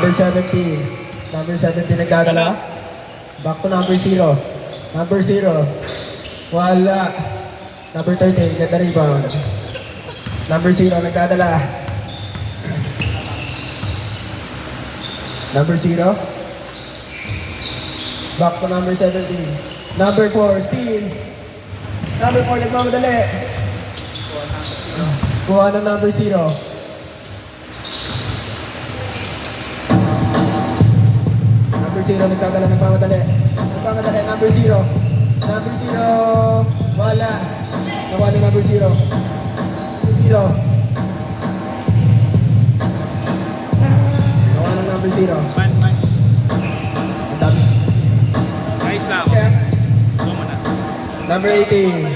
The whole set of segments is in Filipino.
Number 17. Number 17 nagdadala. Back to number 0. Number 0. Wala. Number 13, ganda rebound. Number 0 nagdadala. Number 0. Back to number 17. Number 4, steal. Number 4, nagmamadali. Kuha ng number 0. Number 0, nagdadala, nagmamadali. Nagmamadali, number 0. Number 0, wala. Nakuha ng number 0. Number 0. Nakuha ng number 0. Ang dami. Nice na ako. Okay. Go mo na. Number 18.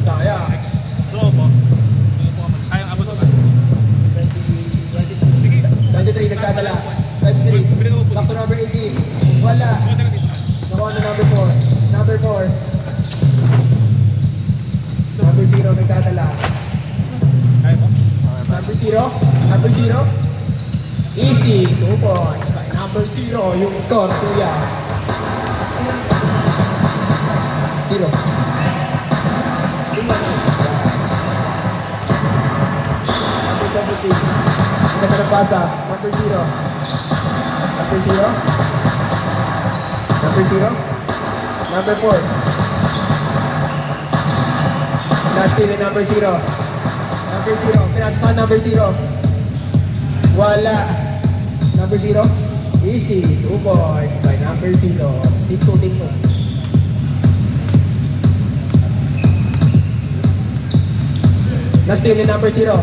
Sayang. Go po. Ay, abot ko ba? 23, nagdadala. 23. Back to number 18. Wala. Nakuha na number 4. Number 4. Number 0, nagdadala. Kaya mo? Number 0. Number 0. Easy. 2 points. Kay number 0, yung score, kuya. 0. Number 17. Ganda ng pasa. Number 0. Number 0. Number 0. Number 4. Last steal in number 0. Number 0. Pinaspan number 0. Wala. Number 0. Easy. 2 points by number 0. Team 2, team 2. Last steal in number 0.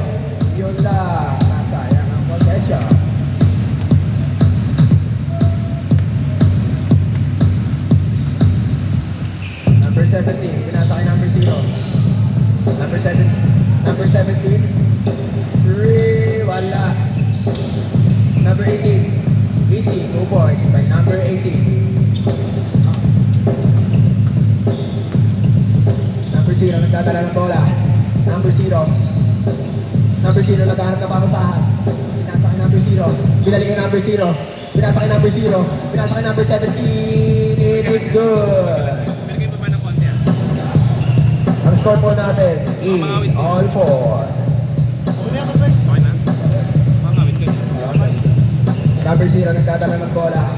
Yun lang. Nasayang ang possession. Number 17, pinasa kay number 0. Number 7, number 17. 3, wala. Number 18, easy, 2 points by number 18. Number 0, nagdadala ng bola. Number 0. Number 0, naghahanap na papasahan. Pinasa kay number 0. Binalik kay number 0. Pinasa kay number 0. Pinasa kay number 17. It is good. Meron pa ba ng konti ah? Ang score po natin is all 4. Okay na? Mangawit ka. Number 0, nagdadala ng bola.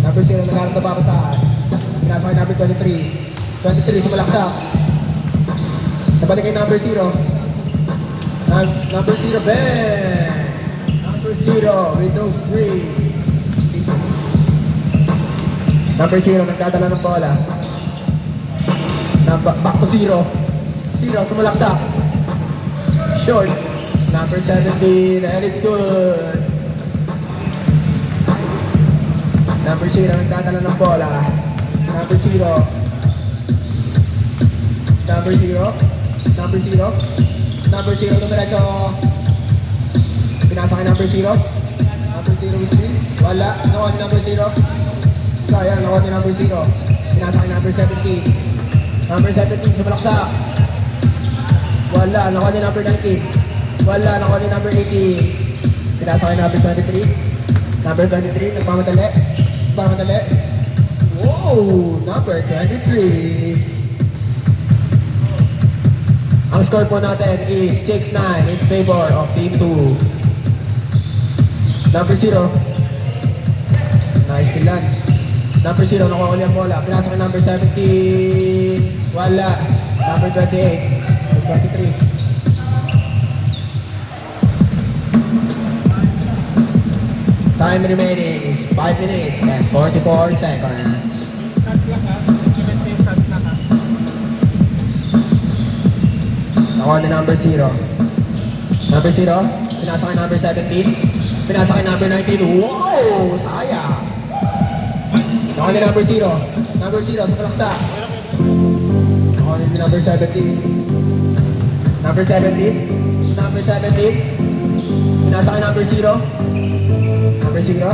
Number 0, naghahanap na papasahan. Pinasa kay number 23. 23, sumalaksak. Nabalik kay number 0. Number 0, Ben! Number 0 with those 3. Number 0, nagdadala ng bola. Back to 0. 0, sumalaksak. Short. Number 17, and it's good. Number 0, nagdadala ng bola. Number 0. Number 0. Number 0. Number 0, numerecho. Pinasa kay number 0. Number 0 with 3. Wala. Nakuha ni number 0. Sayang, nakuha ni number 0. Pinasa kay number 17. Number 17, sumalaksak. Wala. Nakuha ni number 19. Wala. Nakuha ni number 18. Pinasa kay number 23. Number 23, nagpamadali. Nagpamadali. Whoa! Number 23. Ang score po natin is 6-9 in favor of Team 2. Number 0. Nice kilan. Number 0, nakuha ulit ang bola. Pinasa kay number 17. Wala. Number 28. Number 23. Time remaining is 5 minutes and 44 seconds. Nakuha ni number 0. Number 0, pinasa kay number 17. Pinasa kay number 19. Wow! Sayang! Nakuha ni number 0. Number 0, sa palaksa. Nakuha ni number 17. Number 17. Number 17. Pinasa kay number 0. Number 0.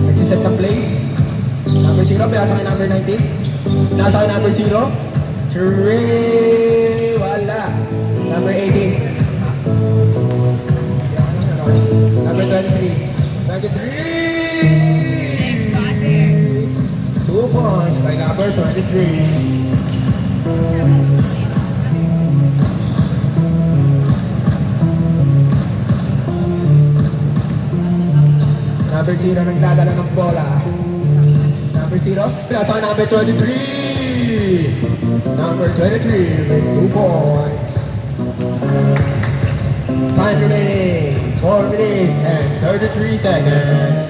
Nagsiset ng play. Number 0, pinasa kay number 19. Pinasa kay number 0. 3. Wala. Number 18. Number 23. 23! 2 points by number 23. Number 0 nagdadala ng bola. Number 0, pinasa ka number 23! Number 23 with 2 points. Time remaining, 4 minutes and 33 seconds.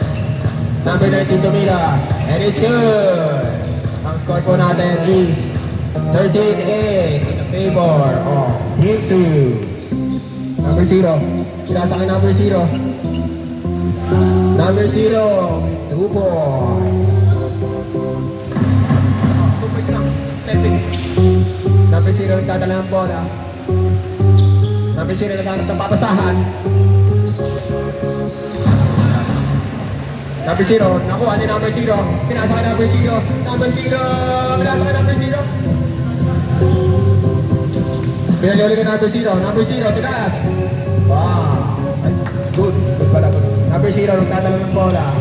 Number 19 Tomita, and it's good! Ang score po natin is 13-8 in favor of Team 2. Number 0, pinasa ka number 0. Number 0, 2 points. Number 0, nagdadala ng bola. Number 0, naghanap ng papasahan. Number 0, nakuha ni number 0. Pinasa ka number 0. Number 0, pinasa ka number 0. Pinali ka number 0. Number 0, tinaas. Wow. Ay, good. Good pala. Good. Number 0, nagdadala ng bola.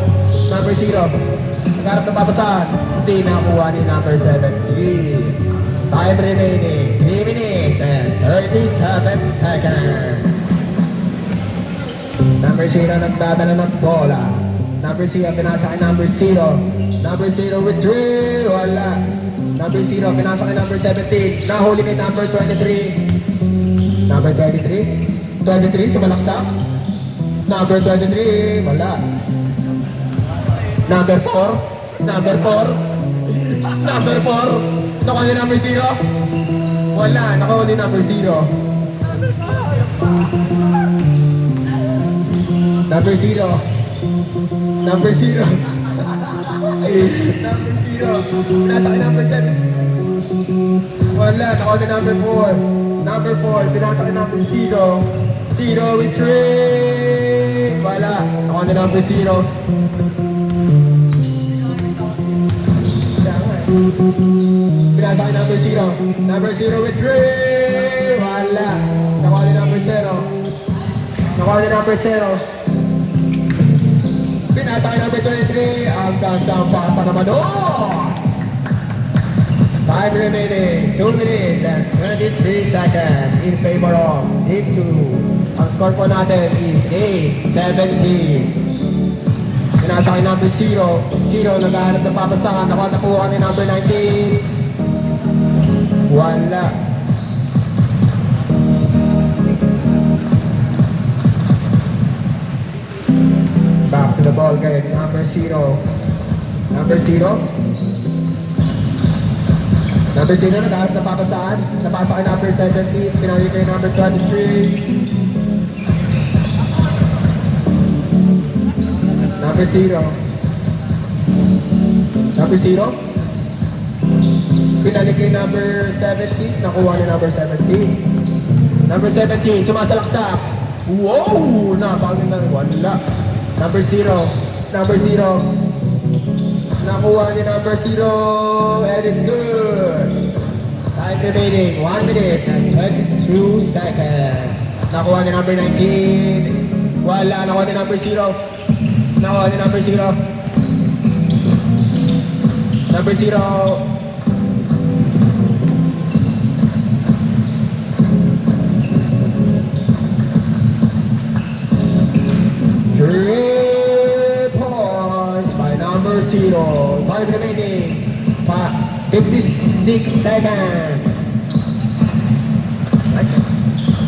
Number 0, naghanap ng papasahan. Hindi nakuha ni number 17. Time remaining, 3 minutes and 37 seconds. Number 0, nagdadala ng bola. Number 0, pinasa kay number 0. Number 0 with 3, wala. Number 0, pinasa kay number 17. Nahuli kay number 23. Number 23? 23, sumalaksak. Number 23, wala. Number 4? Number 4? Number 4? Nakuha ni number 0? Wala, nakuha ni number 0. Number 0. Number 0. Number 0. Nasa kay number 7. Wala, nakuha ni number 4. Number 4, pinasa kay number 0. 0 with 3. Wala, nakuha ni number 0. Pinasa kay number 0. Number 0 with 3. Wala. Nakuha ni number 0. Nakuha ni number 0. Pinasa kay number 23. Ang gandang pasa naman doon. Time remaining. 2 minutes and 23 seconds in favor of Team 2. Ang score po natin is 8-17. Pinasa kay number 0. 0, naghahanap ng papasahan. Nakatapuan ni number 19. Wala. Back to the ball game. Number 0. Number 0. Number 0, naghahanap ng papasahan. Napasa kay number 17. Pinali kay number 23. Number 0. Number 0. Pinalik kay number 17. Nakuha ni number 17. Number 17. Sumasalaksak. Wow! Napakaganda. Wala. Number 0. Number 0. Nakuha ni number 0. And it's good. Time remaining. 1 minute and 22 seconds. Nakuha ni number 19. Wala. Nakuha ni number 0. Nakuha ni number 0. Number 0. Three points by number 0. Time remaining. 56 seconds.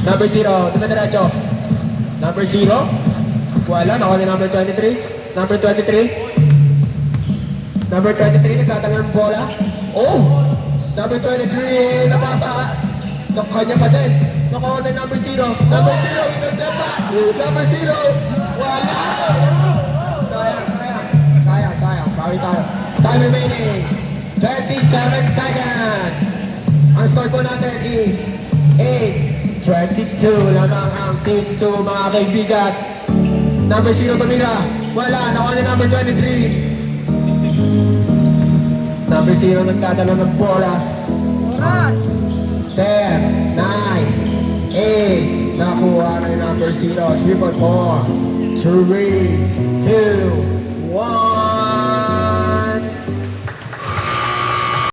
Number 0. Diretso. Number 0. Wala, nakuha ni number 23. Number 23. Number 23, nagtatanggal ng bola. Oh! Number 23, napasa. Kanya pa din. Nakuha ni number 0. Number 0, intercept pa. Number 0. Wala! Sayang. Bawi tayo. Time remaining. 27 seconds. Ang score po natin is 8-22 lamang ang Team 2, mga kaibigan. Number 0 Pamira. Wala. Nakuha ni number 23. Number 0 nagdadala ng bola. Oras! 10, 9, 8. Nakuha na yung number 0. 3.4. 3, 2,